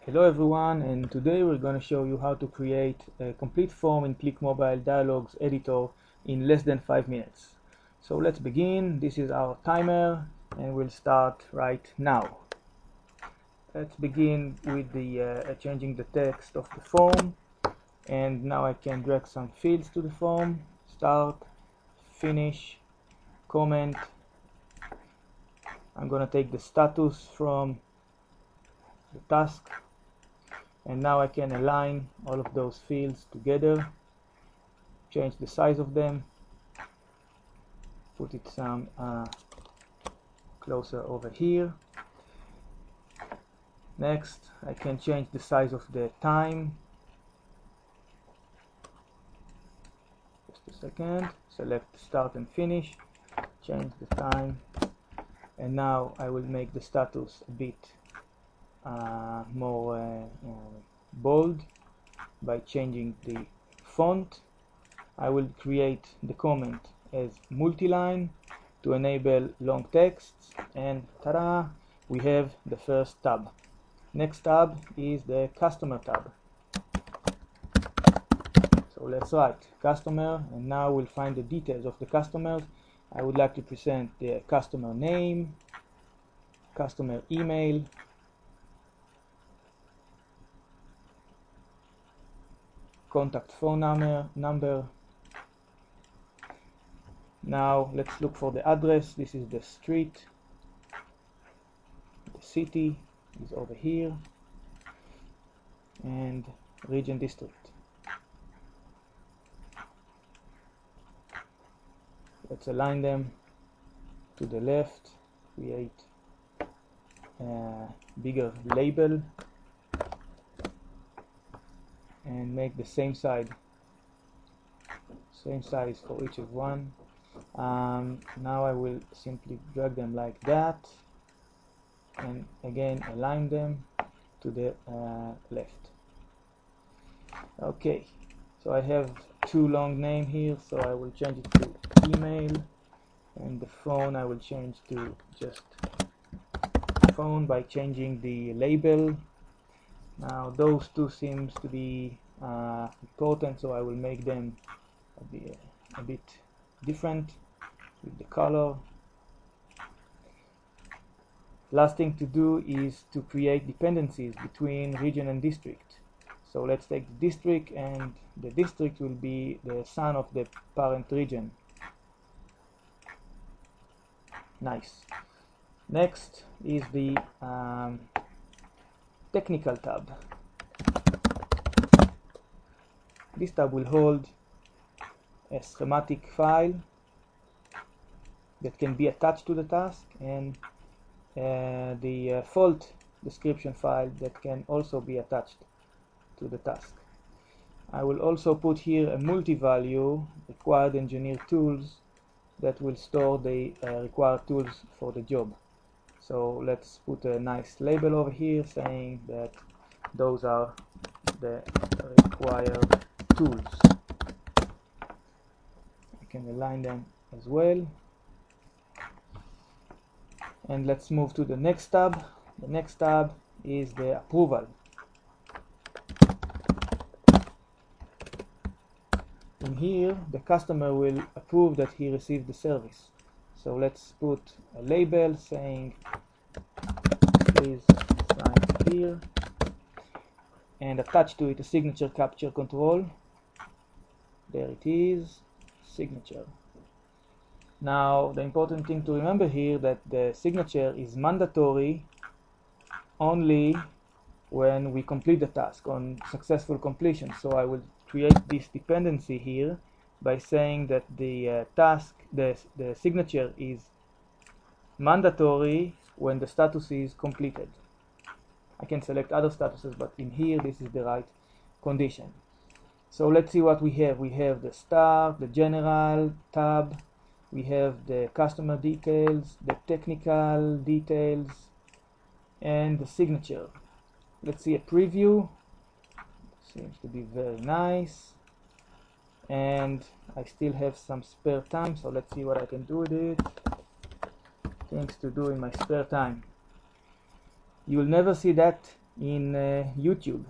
Hello everyone, and today we're going to show you how to create a complete form in ClickMobile Dialogues Editor in less than 5 minutes. So let's begin. This is our timer and we'll start right now. Let's begin with the changing the text of the form, and now I can drag some fields to the form. Start, finish, comment. I'm going to take the status from the task. And now I can align all of those fields together, change the size of them, put it some closer over here. Next, I can change the size of the time. Just a second, select start and finish, change the time, and now I will make the status a bit more bold by changing the font. I will create the comment as multi-line to enable long texts, and ta-da, we have the first tab. Next tab is the customer tab. So let's write customer, and now we'll find the details of the customers. I would like to present the customer name, customer email, contact phone number. Now let's look for the address. This is the street. The city is over here, and region district. Let's align them to the left, create a bigger label, and make the same size for each of one. Now I will simply drag them like that, and again align them to the left. Okay, so I have two long names here, so I will change it to email, and the phone I will change to just phone by changing the label. Now those two seems to be important, so I will make them a bit different with the color. Last thing to do is to create dependencies between region and district. So let's take the district, and the district will be the son of the parent region. Nice. Next is the technical tab. This tab will hold a schematic file that can be attached to the task, and the fault description file that can also be attached to the task. I will also put here a multi-value required engineer tools that will store the required tools for the job. So let's put a nice label over here saying that those are the required tools. I can align them as well. And let's move to the next tab. The next tab is the approval. In here, the customer will approve that he received the service. So let's put a label saying please sign here, and attach to it a signature capture control. There it is, signature. Now the important thing to remember here that the signature is mandatory only when we complete the task, on successful completion. So I will create this dependency here by saying that the the signature is mandatory when the status is completed. I can select other statuses, but in here this is the right condition. So let's see what we have. We have the start, the general tab, we have the customer details, the technical details, and the signature. Let's see a preview. Seems to be very nice, and I still have some spare time, so let's see what I can do with it. Things to do in my spare time. You will never see that in YouTube.